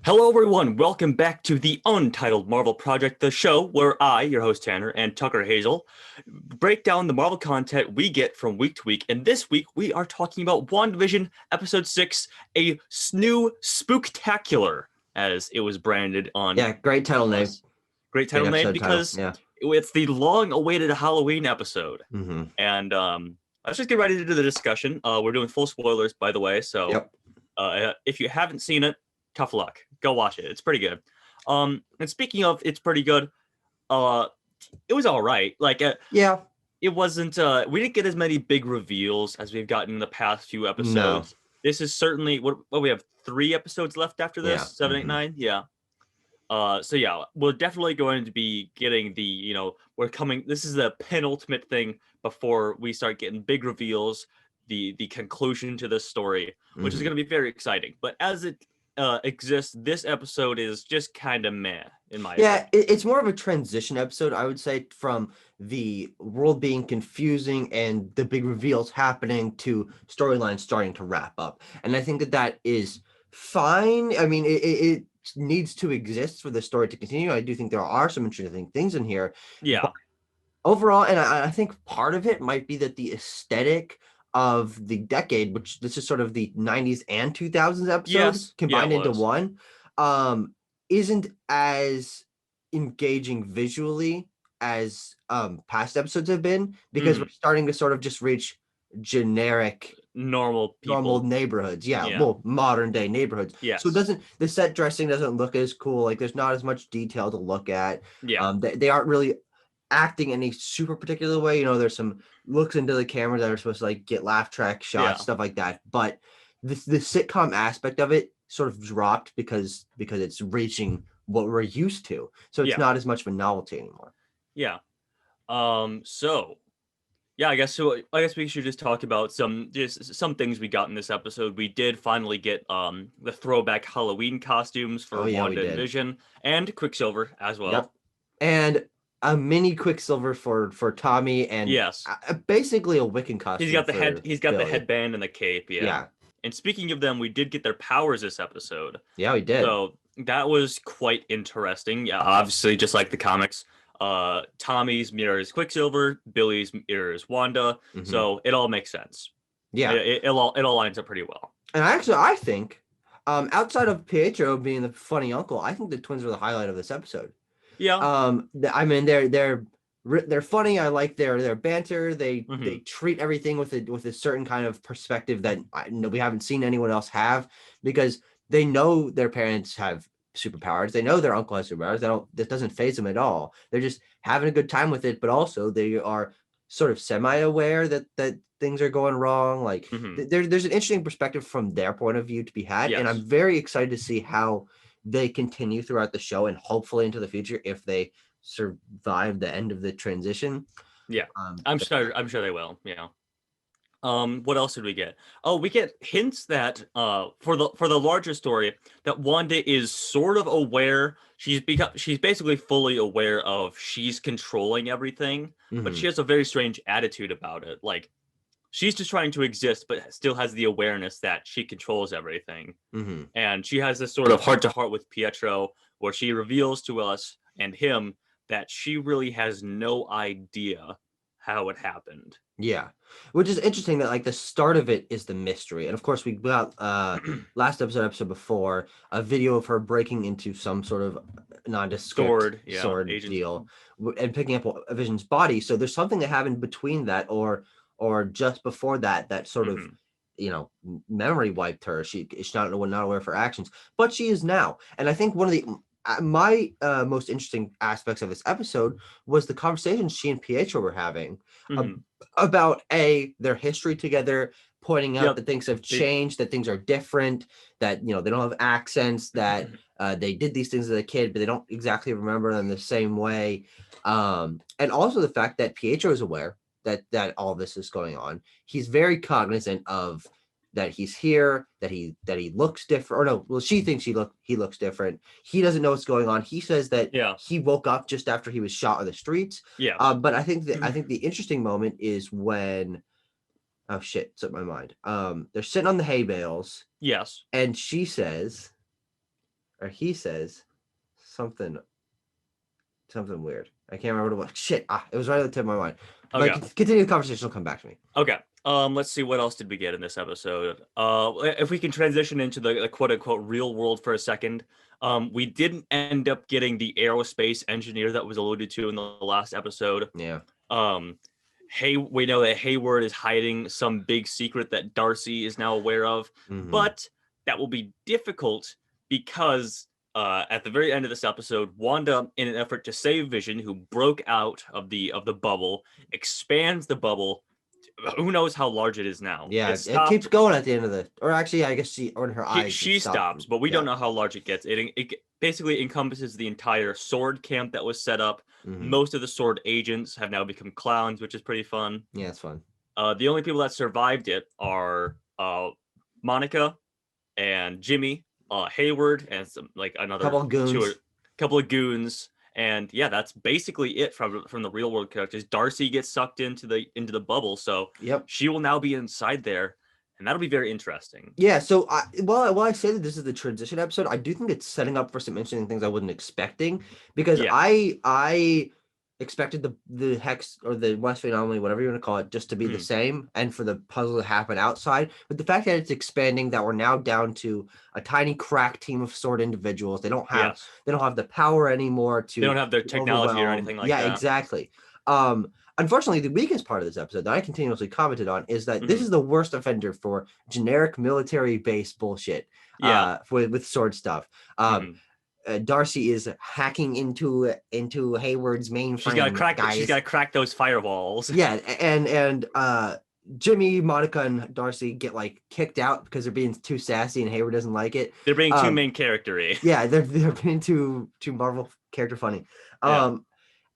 Hello, everyone. Welcome back to the Untitled Marvel Project, the show where I, your host Tanner, and Tucker Hazel break down the Marvel content we get from week to week. And this week, we are talking about WandaVision Episode 6, a new spooktacular, as it was branded on. Yeah, great title name. Great title name because it's the long-awaited Halloween episode. Mm-hmm. And let's just get right into the discussion. We're doing full spoilers, by the way. So if you haven't seen it, tough luck. Go watch it. It's pretty good. And speaking of, it's pretty good. It was all right. It wasn't. We didn't get as many big reveals as we've gotten in the past few episodes. No. This is certainly what we have 3 episodes left after this. 7, 8, 9. Yeah. So yeah, we're definitely going to be getting the. We're coming. This is the penultimate thing before we start getting big reveals. The conclusion to this story, which is going to be very exciting. But as it exists, this episode is just kind of meh in my opinion. It's more of a transition episode, I would say, from the world being confusing and the big reveals happening to storylines starting to wrap up, and I think that is fine. I mean, it needs to exist for the story to continue. I do think there are some interesting things in here. But overall, and I think part of it might be that the aesthetic of the decade, which this is sort of the 90s and 2000s episodes combined into one, isn't as engaging visually as past episodes have been, because we're starting to sort of just reach generic normal neighborhoods. Well, modern day neighborhoods. So the set dressing doesn't look as cool. Like, there's not as much detail to look at. They aren't really acting any super particular way. There's some looks into the camera that are supposed to like get laugh track shots, stuff like that, but the sitcom aspect of it sort of dropped because it's reaching what we're used to, so it's not as much of a novelty anymore. I guess we should just talk about some things we got in this episode. We did finally get the throwback Halloween costumes for WandaVision and Quicksilver as well. And a mini Quicksilver for Tommy, and basically a Wiccan costume. He's got the headband and the cape. And speaking of them, we did get their powers this episode. Yeah, we did. So that was quite interesting. Yeah, obviously, just like the comics, Tommy's mirrors Quicksilver, Billy's mirrors Wanda. So it all makes sense. Yeah, it all lines up pretty well. And I think, outside of Pietro being the funny uncle, I think the twins are the highlight of this episode. I mean, they're funny. I like their banter. They treat everything with a certain kind of perspective that we haven't seen anyone else have, because they know their parents have superpowers. They know their uncle has superpowers. That doesn't faze them at all. They're just having a good time with it, but also they are sort of semi-aware that things are going wrong. Like, there's an interesting perspective from their point of view to be had, and I'm very excited to see how they continue throughout the show and hopefully into the future if they survive the end of the transition. I'm sure they will. What else did we get? We get hints that for the larger story that Wanda is sort of aware. She's basically fully aware of she's controlling everything, but she has a very strange attitude about it. Like, she's just trying to exist, but still has the awareness that she controls everything. And she has this sort of heart-to-heart with Pietro, where she reveals to us and him that she really has no idea how it happened. Yeah, which is interesting that, like, the start of it is the mystery. And of course, we got last episode before, a video of her breaking into some sort of nondescript sword deal and picking up a Vision's body. So there's something that happened between that or just before that sort of memory wiped her. She's not aware of her actions, but she is now. And I think one of the my most interesting aspects of this episode was the conversations she and Pietro were having about their history together, pointing out that things have changed, that things are different, that they don't have accents, that they did these things as a kid, but they don't exactly remember them the same way, and also the fact that Pietro is aware that all this is going on. He's very cognizant of that he's here, that he looks different, or no, well, she thinks he looks different. He doesn't know what's going on. He says that he woke up just after he was shot on the streets. But I think the interesting moment is when, oh shit, it's up my mind. They're sitting on the hay bales. Yes. And she says, or he says something weird. I can't remember what it was. Shit. It was right at the tip of my mind. Okay. Like, continue the conversation. It'll come back to me. Okay. Let's see, what else did we get in this episode? If we can transition into the quote unquote real world for a second. We didn't end up getting the aerospace engineer that was alluded to in the last episode. Yeah. We know that Hayward is hiding some big secret that Darcy is now aware of, but that will be difficult because at the very end of this episode, Wanda, in an effort to save Vision, who broke out of the bubble, expands the bubble. Who knows how large it is now? Yeah, it keeps going at the end of the, or actually, I guess her eyes. She stops, but we don't know how large it gets. It basically encompasses the entire sword camp that was set up. Most of the sword agents have now become clowns, which is pretty fun. Yeah, it's fun. The only people that survived it are Monica and Jimmy, Hayward, and some another couple of goons. And yeah, that's basically it from the real world characters. Darcy gets sucked into the bubble, so she will now be inside there, and that'll be very interesting. Yeah. So while I say that this is the transition episode, I do think it's setting up for some interesting things I wasn't expecting, because I expected the hex or the Westview anomaly, whatever you want to call it, just to be the same, and for the puzzle to happen outside. But the fact that it's expanding, that we're now down to a tiny crack team of sword individuals. They don't have the power anymore to. They don't have their technology or anything like that. Yeah, exactly. Unfortunately, the weakest part of this episode that I continuously commented on is that this is the worst offender for generic military-based bullshit. With sword stuff. Darcy is hacking into Hayward's mainframe. She's got to crack those firewalls. Yeah, and Jimmy, Monica, and Darcy get kicked out because they're being too sassy, and Hayward doesn't like it. They're being too main character-y. Yeah, they're being too Marvel character funny.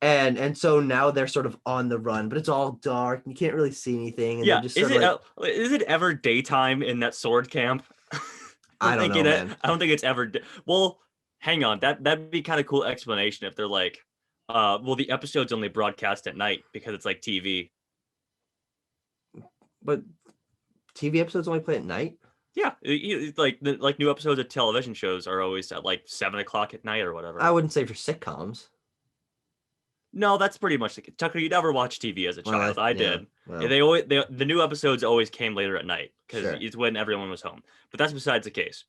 And so now they're sort of on the run, but it's all dark. You can't really see anything. And just is it ever daytime in that sword camp? I don't know, man. I don't think it's ever. Well, hang on. That'd be kind of cool explanation if they're like, well, the episode's only broadcast at night because it's like TV. But TV episodes only play at night? Yeah, like new episodes of television shows are always at 7 o'clock at night or whatever. I wouldn't say for sitcoms. No, that's pretty much Tucker. You never watched TV as a child. I did. Well. The new episodes always came later at night because it's when everyone was home. But that's besides the case.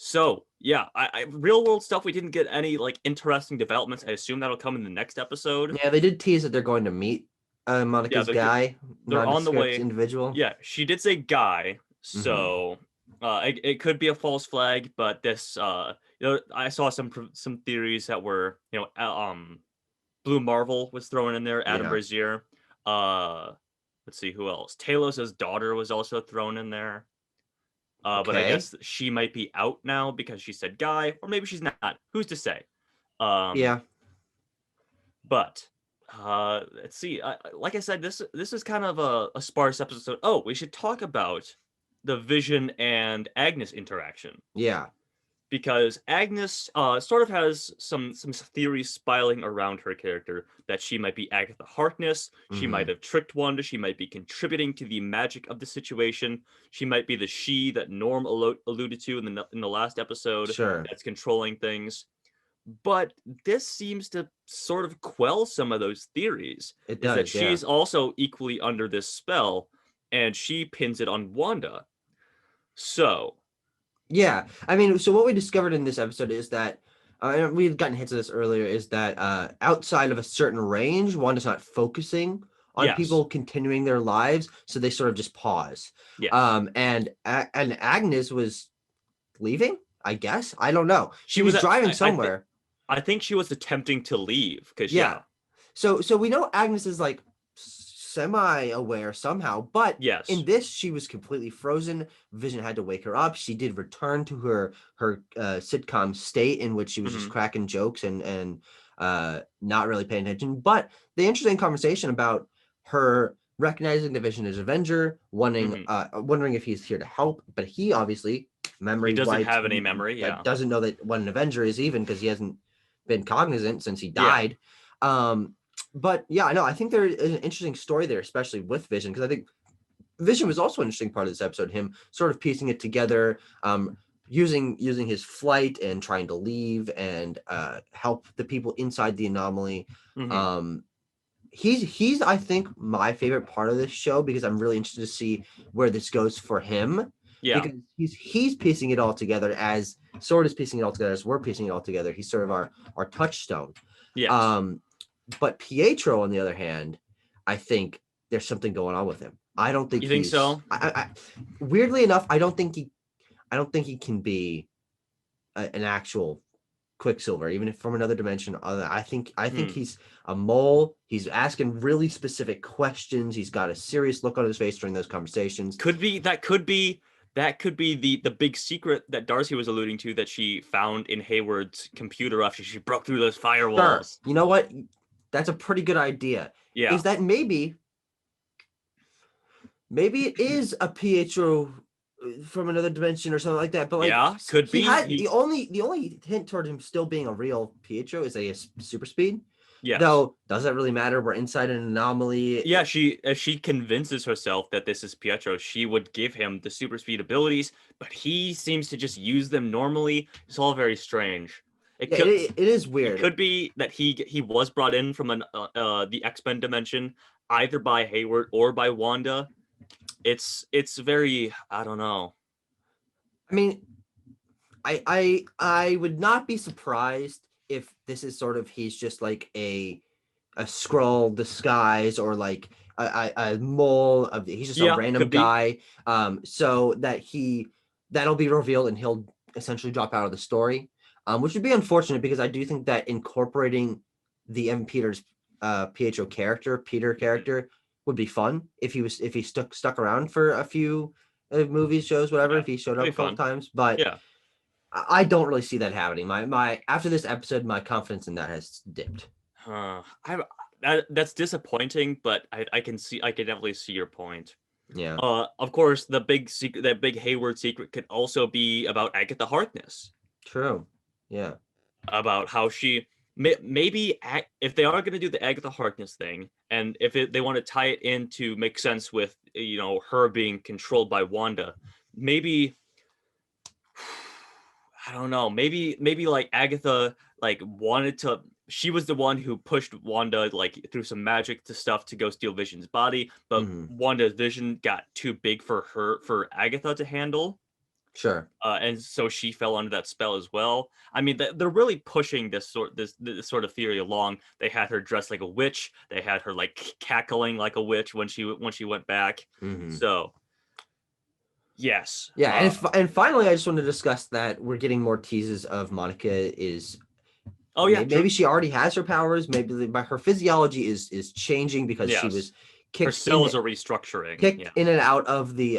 So yeah, I real world stuff. We didn't get any interesting developments. I assume that'll come in the next episode. Yeah, they did tease that they're going to meet Monica's guy. They're on the way. Individual. Yeah, she did say guy. So it could be a false flag, but this I saw some theories that were Blue Marvel was thrown in there. Adam Brazier. Let's see who else. Talos' daughter was also thrown in there. But I guess she might be out now because she said guy, or maybe she's not. Who's to say? Yeah. But let's see. Like I said, this is kind of a sparse episode. Oh, we should talk about the Vision and Agnes interaction. Yeah. Because Agnes sort of has some theories spiraling around her character that she might be Agatha Harkness, she might have tricked Wanda, she might be contributing to the magic of the situation, she might be the she that Norm alluded to in the last episode that's controlling things. But this seems to sort of quell some of those theories. It does, that she's also equally under this spell, and she pins it on Wanda. So... yeah, I mean, so what we discovered in this episode is that, we've gotten hints of this earlier, is that outside of a certain range, Wanda's not focusing on people continuing their lives, so they sort of just pause. Yes. And Agnes was leaving, I guess. I don't know. She was driving somewhere. I think she was attempting to leave because So we know Agnes is semi-aware somehow, but in this she was completely frozen. Vision had to wake her up. She did return to her sitcom state in which she was just cracking jokes and not really paying attention. But the interesting conversation about her recognizing the Vision as Avenger, wondering if he's here to help, but he obviously he doesn't have any memory. Doesn't know that what an Avenger is even because he hasn't been cognizant since he died. But yeah, I know. I think there is an interesting story there, especially with Vision, because I think Vision was also an interesting part of this episode. Him sort of piecing it together, using his flight and trying to leave and help the people inside the anomaly. Mm-hmm. He's I think my favorite part of this show because I'm really interested to see where this goes for him. Yeah. Because he's piecing it all together as Sword is piecing it all together as we're piecing it all together. He's sort of our touchstone. Yes. But Pietro, on the other hand, I think there's something going on with him. I don't think You think he's. so? Weirdly enough, I don't think he can be an actual Quicksilver, even if from another dimension. I think he's a mole. He's asking really specific questions. He's got a serious look on his face during those conversations. Could be the big secret that Darcy was alluding to that she found in Hayward's computer after she broke through those firewalls. Sure. You know what? That's a pretty good idea. Yeah. Is that maybe it is a Pietro from another dimension or something like that? But like, yeah, could be. The only hint toward him still being a real Pietro is that he has super speed. Yes. Though, does that really matter? We're inside an anomaly. Yeah, as she convinces herself that this is Pietro, she would give him the super speed abilities, but he seems to just use them normally. It's all very strange. It is weird. It could be that he was brought in from the X-Men dimension, either by Hayward or by Wanda. It's very, I don't know. I mean, I would not be surprised if this is sort of he's just like a Skrull disguise or like a mole of he's just a random guy. So that'll be revealed and he'll essentially drop out of the story. Which would be unfortunate because I do think that incorporating the M. Peter character would be fun if he stuck around for a few movies, shows, whatever, if he showed up a couple times. But yeah. I don't really see that happening. My after this episode, my confidence in that has dipped. That's disappointing, but I can definitely see your point. Yeah. Of course, the big secret, that big Hayward secret, could also be about Agatha Harkness. True. Yeah. About how she maybe if they are going to do the Agatha Harkness thing, and if they want to tie it in to make sense with her being controlled by Wanda, maybe I don't know. Maybe like Agatha wanted to. She was the one who pushed Wanda through some magic stuff to go steal Vision's body, but Wanda's Vision got too big for Agatha to handle. Sure. And so she fell under that spell as well. I mean, they're really pushing this sort of theory along. They had her dressed like a witch. They had her cackling like a witch when she went back. So, yes. Yeah, and finally, I just want to discuss that we're getting more teases of Monica is. Oh yeah, maybe she already has her powers. Maybe her physiology is changing because she was kicked. Her cells are restructuring. Kicked in and out of the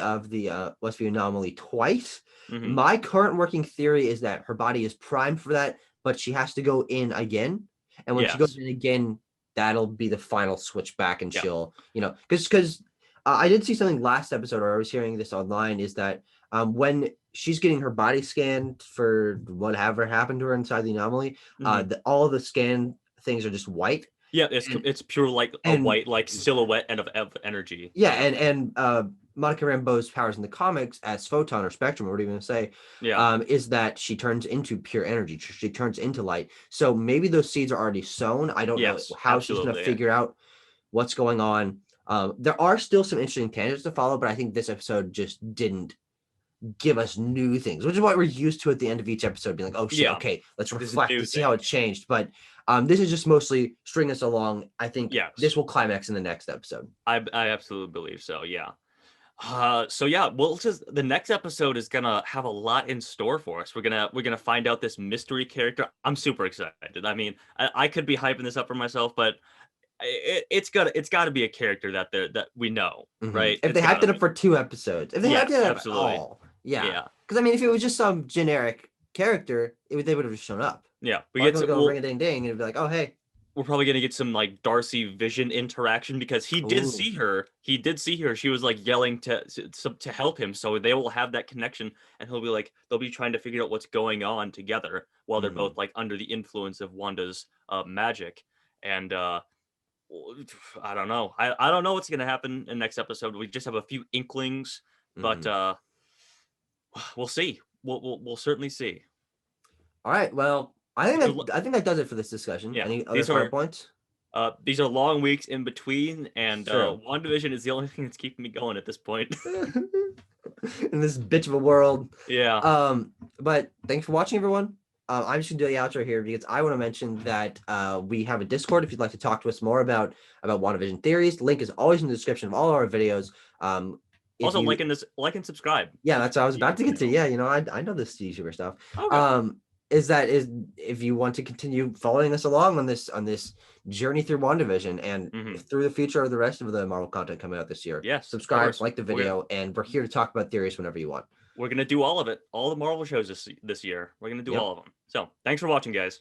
Westview anomaly twice. My current working theory is that her body is primed for that, but she has to go in again. And when she goes in again, that'll be the final switch back, and she'll, because I did see something last episode, or I was hearing this online, is that when she's getting her body scanned for whatever happened to her inside the anomaly, all of the scan things are just white. Yeah, it's pure a white silhouette and of energy. Yeah, and Monica Rambeau's powers in the comics as photon or spectrum, or what are you going to say? Is that she turns into pure energy. She turns into light. So maybe those seeds are already sown. I don't know how she's going to figure out what's going on. There are still some interesting tangents to follow, but I think this episode just didn't give us new things, which is what we're used to at the end of each episode, being like, oh shit, okay, let's reflect and see how it changed. But this is just mostly string us along. I think this will climax in the next episode. I absolutely believe so. Yeah. The next episode is gonna have a lot in store for us. We're gonna find out this mystery character. I'm super excited. I mean, I could be hyping this up for myself, but it's got to be a character that we know, right? If they hyped it up for 2 episodes, if they hyped it up at all, because I mean, if it was just some generic character, they would have just shown up. Yeah, we get to go ring a ding ding, and it'd be like, oh hey. We're probably gonna get some Darcy Vision interaction because he did see her. He did see her. She was yelling to help him. So they will have that connection, and he'll be they'll be trying to figure out what's going on together while they're both under the influence of Wanda's magic. And I don't know. I don't know what's gonna happen in the next episode. We just have a few inklings, but we'll see. we'll certainly see. All right. Well, I think that does it for this discussion. Yeah, Any other final points? These are long weeks in between, and True. WandaVision is the only thing that's keeping me going at this point. In this bitch of a world. Yeah. But thanks for watching, everyone. I'm just gonna do the outro here because I want to mention that we have a Discord if you'd like to talk to us more about WandaVision theories. The link is always in the description of all our videos. Also, like and subscribe. Yeah, that's what I was about to get to. Yeah, I know this YouTuber stuff. Okay. Is if you want to continue following us along on this journey through WandaVision and through the future of the rest of the Marvel content coming out this year. Yes. Subscribe, like the video, and we're here to talk about theories whenever you want. We're gonna do all of it, all the Marvel shows this year. We're gonna do all of them. So thanks for watching, guys.